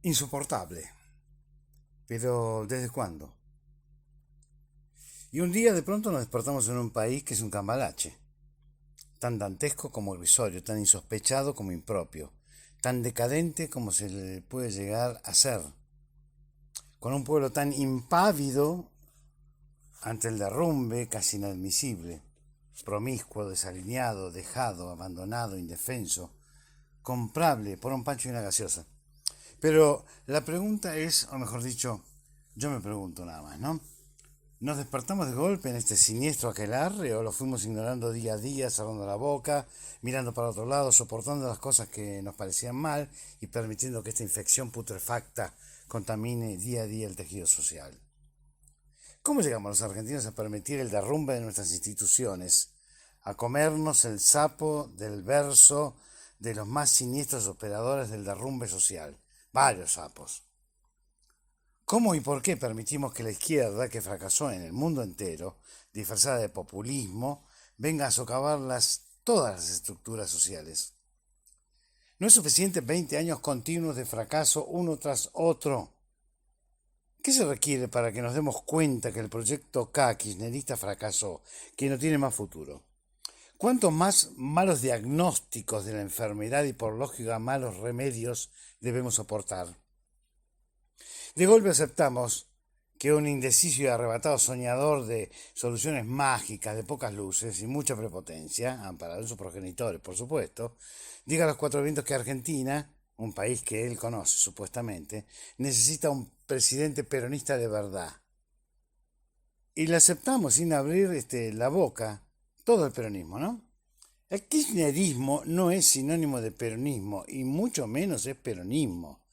Insoportable. Pero ¿desde cuándo? Y un día de pronto nos despertamos en un país que es un cambalache, tan dantesco como irrisorio, tan insospechado como impropio, tan decadente como se le puede llegar a ser, con un pueblo tan impávido ante el derrumbe, casi inadmisible, promiscuo, desalineado, dejado, abandonado, indefenso, comprable por un pancho y una gaseosa. Pero la pregunta es, o mejor dicho, yo me pregunto nada más, ¿no? ¿Nos despertamos de golpe en este siniestro aquelarre o lo fuimos ignorando día a día, cerrando la boca, mirando para otro lado, soportando las cosas que nos parecían mal y permitiendo que esta infección putrefacta contamine día a día el tejido social? ¿Cómo llegamos los argentinos a permitir el derrumbe de nuestras instituciones, a comernos el sapo del verso de los más siniestros operadores del derrumbe social? Varios sapos. ¿Cómo y por qué permitimos que la izquierda, que fracasó en el mundo entero, disfrazada de populismo, venga a socavar todas las estructuras sociales? ¿No es suficiente 20 años continuos de fracaso uno tras otro? ¿Qué se requiere para que nos demos cuenta que el proyecto K kirchnerista fracasó, que no tiene más futuro? ¿Cuántos más malos diagnósticos de la enfermedad y por lógica malos remedios debemos soportar? De golpe aceptamos que un indeciso y arrebatado soñador de soluciones mágicas, de pocas luces y mucha prepotencia, amparado en sus progenitores, por supuesto, diga a los cuatro vientos que Argentina, un país que él conoce supuestamente, necesita un presidente peronista de verdad. Y le aceptamos sin abrir la boca todo el peronismo, ¿no? El kirchnerismo no es sinónimo de peronismo y mucho menos es peronismo.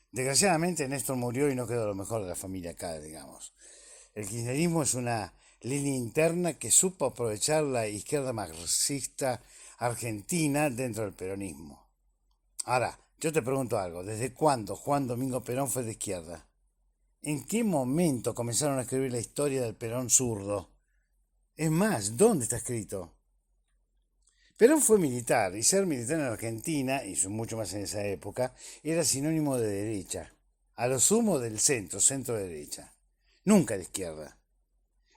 Desgraciadamente Néstor murió y no quedó lo mejor de la familia acá, digamos. El kirchnerismo es una línea interna que supo aprovechar la izquierda marxista argentina dentro del peronismo. Ahora, yo te pregunto algo, ¿desde cuándo Juan Domingo Perón fue de izquierda? ¿En qué momento comenzaron a escribir la historia del Perón zurdo? Es más, ¿dónde está escrito? Perón fue militar y ser militar en Argentina, y mucho más en esa época, era sinónimo de derecha, a lo sumo del centro, centro derecha, nunca de izquierda.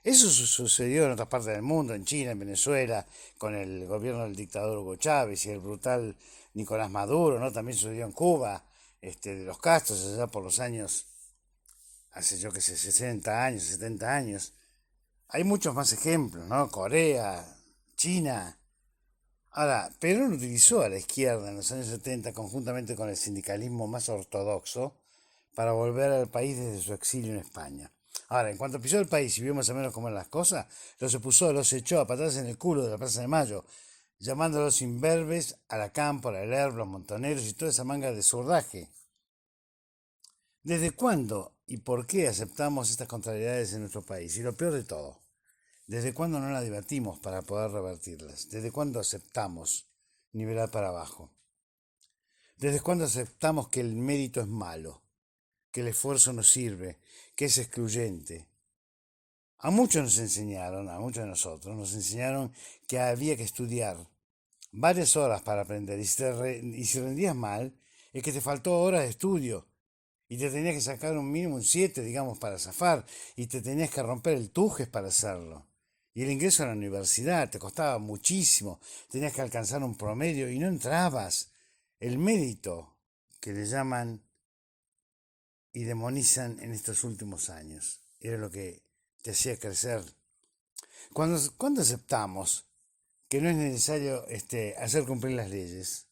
Eso sucedió en otras partes del mundo, en China, en Venezuela, con el gobierno del dictador Hugo Chávez y el brutal Nicolás Maduro, ¿no? También sucedió en Cuba, de los Castros, allá por los años, hace yo que sé, 60 años, 70 años. Hay muchos más ejemplos, ¿no? Corea, China. Ahora, Perón utilizó a la izquierda en los años 70 conjuntamente con el sindicalismo más ortodoxo para volver al país desde su exilio en España. Ahora, en cuanto pisó el país y vio más o menos cómo eran las cosas, los expulsó, los echó a patadas en el culo de la Plaza de Mayo, llamándolos imberbes a la Campo, a la Lerb, los montoneros y toda esa manga de zurdaje. ¿Desde cuándo y por qué aceptamos estas contrariedades en nuestro país? Y lo peor de todo, ¿desde cuándo no las debatimos para poder revertirlas? ¿Desde cuándo aceptamos nivelar para abajo? ¿Desde cuándo aceptamos que el mérito es malo, que el esfuerzo no sirve, que es excluyente? A muchos nos enseñaron, a muchos de nosotros, nos enseñaron que había que estudiar varias horas para aprender y si rendías mal, es que te faltó horas de estudio y te tenías que sacar un mínimo un 7, digamos, para zafar y te tenías que romper el tujes para hacerlo. Y el ingreso a la universidad te costaba muchísimo, tenías que alcanzar un promedio y no entrabas. El mérito que le llaman y demonizan en estos últimos años era lo que te hacía crecer. ¿Cuándo aceptamos que no es necesario hacer cumplir las leyes?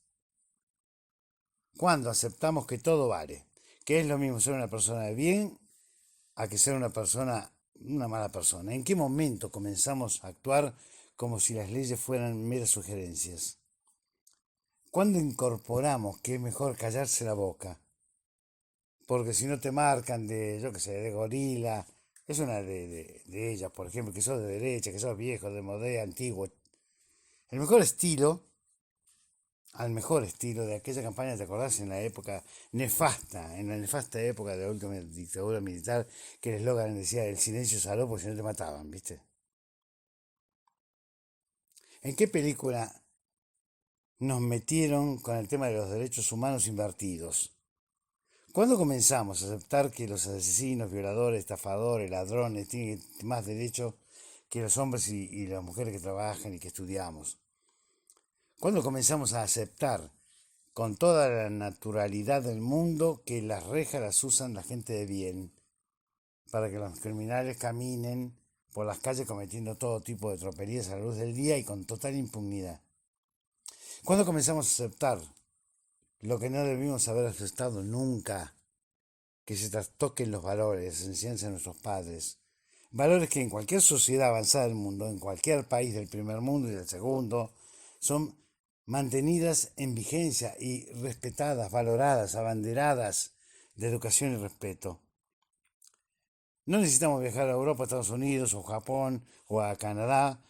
¿Cuándo aceptamos que todo vale? Que es lo mismo ser una persona de bien a que ser una mala persona. ¿En qué momento comenzamos a actuar como si las leyes fueran meras sugerencias? ¿Cuándo incorporamos que es mejor callarse la boca? Porque si no te marcan de, yo qué sé, de gorila, es una de ellas, por ejemplo, que sos de derecha, que sos viejo, de modé, antiguo. El mejor estilo, al mejor estilo de aquella campaña, ¿te acordás? En la época nefasta, en la nefasta época de la última dictadura militar, que el eslogan decía, el silencio saló porque si no te mataban, ¿viste? ¿En qué película nos metieron con el tema de los derechos humanos invertidos? ¿Cuándo comenzamos a aceptar que los asesinos, violadores, estafadores, ladrones tienen más derechos que los hombres y las mujeres que trabajan y que estudiamos? ¿Cuándo comenzamos a aceptar con toda la naturalidad del mundo que las rejas las usan la gente de bien para que los criminales caminen por las calles cometiendo todo tipo de tropelías a la luz del día y con total impunidad? ¿Cuándo comenzamos a aceptar lo que no debimos haber aceptado nunca? Que se trastoquen los valores, las enseñanzas de nuestros padres. Valores que en cualquier sociedad avanzada del mundo, en cualquier país del primer mundo y del segundo, son mantenidas en vigencia y respetadas, valoradas, abanderadas de educación y respeto. No necesitamos viajar a Europa, a Estados Unidos o Japón o a Canadá.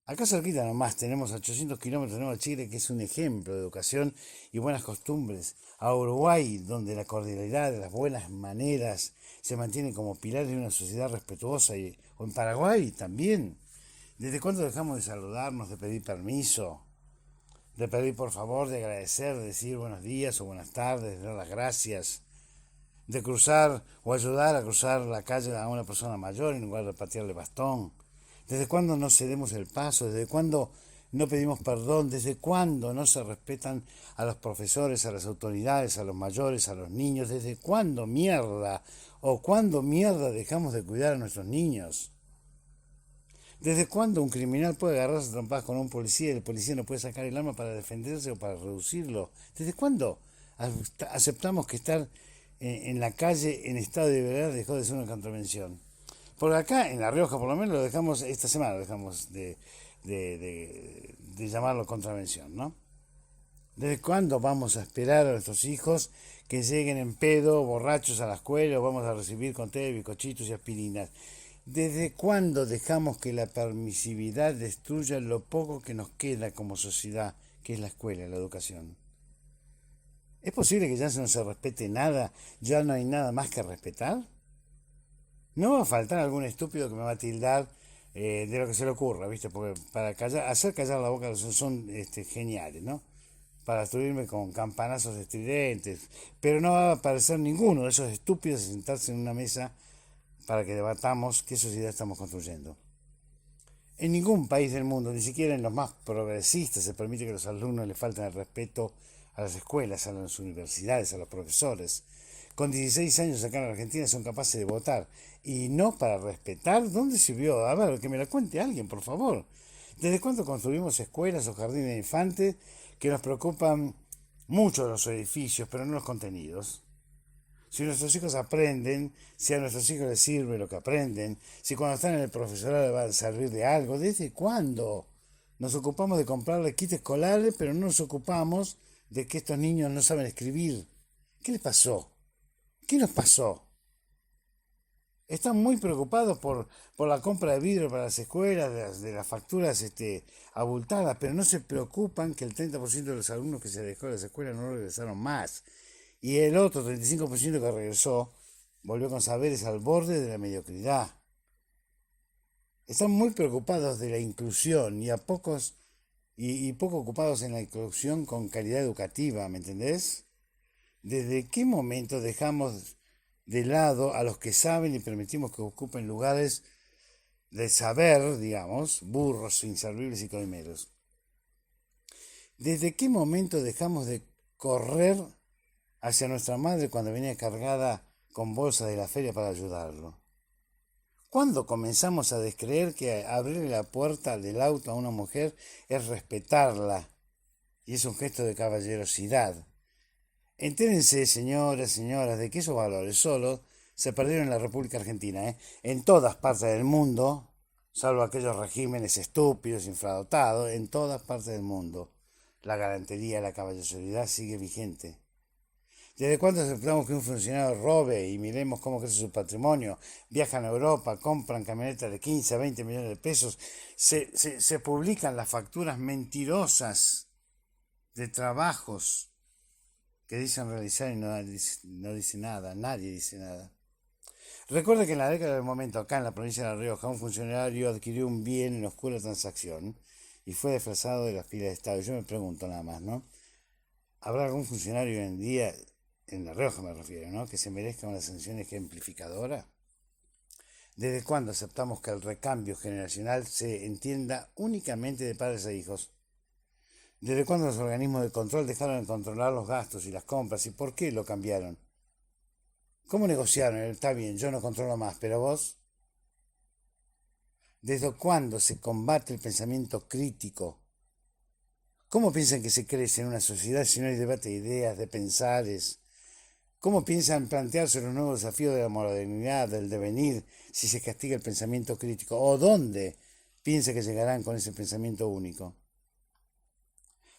Acá cerquita nomás tenemos 800 kilómetros, tenemos a Chile, que es un ejemplo de educación y buenas costumbres. A Uruguay, donde la cordialidad, las buenas maneras se mantienen como pilares de una sociedad respetuosa. O en Paraguay también. ¿Desde cuándo dejamos de saludarnos, de pedir permiso, de pedir por favor, de agradecer, de decir buenos días o buenas tardes, de dar las gracias, de cruzar o ayudar a cruzar la calle a una persona mayor en lugar de patearle bastón? ¿Desde cuándo no cedemos el paso? ¿Desde cuándo no pedimos perdón? ¿Desde cuándo no se respetan a los profesores, a las autoridades, a los mayores, a los niños? ¿Desde cuándo mierda o cuándo mierda dejamos de cuidar a nuestros niños? ¿Desde cuándo un criminal puede agarrarse a trompadas con un policía y el policía no puede sacar el arma para defenderse o para reducirlo? ¿Desde cuándo aceptamos que estar en la calle en estado de ebriedad dejó de ser una contravención? Por acá, en La Rioja por lo menos, lo dejamos, esta semana lo dejamos de llamarlo contravención, ¿no? ¿Desde cuándo vamos a esperar a nuestros hijos que lleguen en pedo, borrachos a la escuela o vamos a recibir con té, bizcochitos y aspirinas? ¿Desde cuándo dejamos que la permisividad destruya lo poco que nos queda como sociedad, que es la escuela, la educación? ¿Es posible que ya no se respete nada, ya no hay nada más que respetar? No va a faltar algún estúpido que me va a tildar de lo que se le ocurra, ¿viste? Porque para hacer callar la boca son geniales, ¿no? Para destruirme con campanazos estridentes. Pero no va a aparecer ninguno de esos estúpidos a sentarse en una mesa para que debatamos qué sociedad estamos construyendo. En ningún país del mundo, ni siquiera en los más progresistas, se permite que los alumnos le falten el respeto a las escuelas, a las universidades, a los profesores. Con 16 años acá en Argentina son capaces de votar. Y no para respetar. ¿Dónde se vio? A ver, que me la cuente alguien, por favor. ¿Desde cuándo construimos escuelas o jardines de infantes que nos preocupan mucho los edificios, pero no los contenidos? Si nuestros hijos aprenden, si a nuestros hijos les sirve lo que aprenden, si cuando están en el profesorado les va a servir de algo, ¿desde cuándo? Nos ocupamos de comprarles kits escolares, pero no nos ocupamos de que estos niños no saben escribir. ¿Qué les pasó? ¿Qué nos pasó? Están muy preocupados por la compra de vidrio para las escuelas, de las facturas abultadas, pero no se preocupan que el 30% de los alumnos que se dejó de las escuelas no regresaron más. Y el otro 35% que regresó volvió con saberes al borde de la mediocridad. Están muy preocupados de la inclusión y poco ocupados en la inclusión con calidad educativa, ¿me entendés? ¿Desde qué momento dejamos de lado a los que saben y permitimos que ocupen lugares de saber, digamos, burros, inservibles y coimeros? ¿Desde qué momento dejamos de correr hacia nuestra madre cuando venía cargada con bolsa de la feria para ayudarlo? ¿Cuándo comenzamos a descreer que abrirle la puerta del auto a una mujer es respetarla y es un gesto de caballerosidad? Entérense, señoras, de que esos valores solo se perdieron en la República Argentina, ¿eh? En todas partes del mundo, salvo aquellos regímenes estúpidos, infradotados, en todas partes del mundo, la galantería, la caballerosidad sigue vigente. ¿Desde cuándo aceptamos que un funcionario robe y miremos cómo crece su patrimonio? Viajan a Europa, compran camionetas de 15 a 20 millones de pesos, se publican las facturas mentirosas de trabajos que dicen realizar y no dice nada, nadie dice nada. Recuerda que en la década del momento, acá en la provincia de La Rioja, un funcionario adquirió un bien en oscura transacción y fue desplazado de las filas de Estado. Yo me pregunto nada más, ¿no? ¿Habrá algún funcionario hoy en día en La Rioja me refiero, ¿no? Que se merezca una sanción ejemplificadora. ¿Desde cuándo aceptamos que el recambio generacional se entienda únicamente de padres a hijos? ¿Desde cuándo los organismos de control dejaron de controlar los gastos y las compras? ¿Y por qué lo cambiaron? ¿Cómo negociaron? Está bien, yo no controlo más, pero vos. ¿Desde cuándo se combate el pensamiento crítico? ¿Cómo piensan que se crece en una sociedad si no hay debate de ideas, de pensares? ¿Cómo piensan plantearse los nuevos desafíos de la modernidad, del devenir, si se castiga el pensamiento crítico? ¿O dónde piensa que llegarán con ese pensamiento único?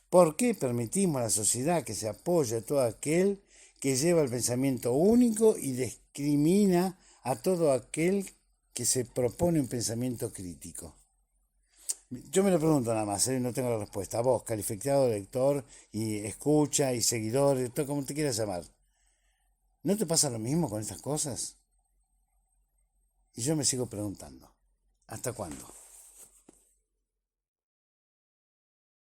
¿Por qué permitimos a la sociedad que se apoye a todo aquel que lleva el pensamiento único y discrimina a todo aquel que se propone un pensamiento crítico? Yo me lo pregunto nada más, no tengo la respuesta. A vos, calificado lector y escucha y seguidor, todo como te quieras llamar. ¿No te pasa lo mismo con estas cosas? Y yo me sigo preguntando, ¿hasta cuándo?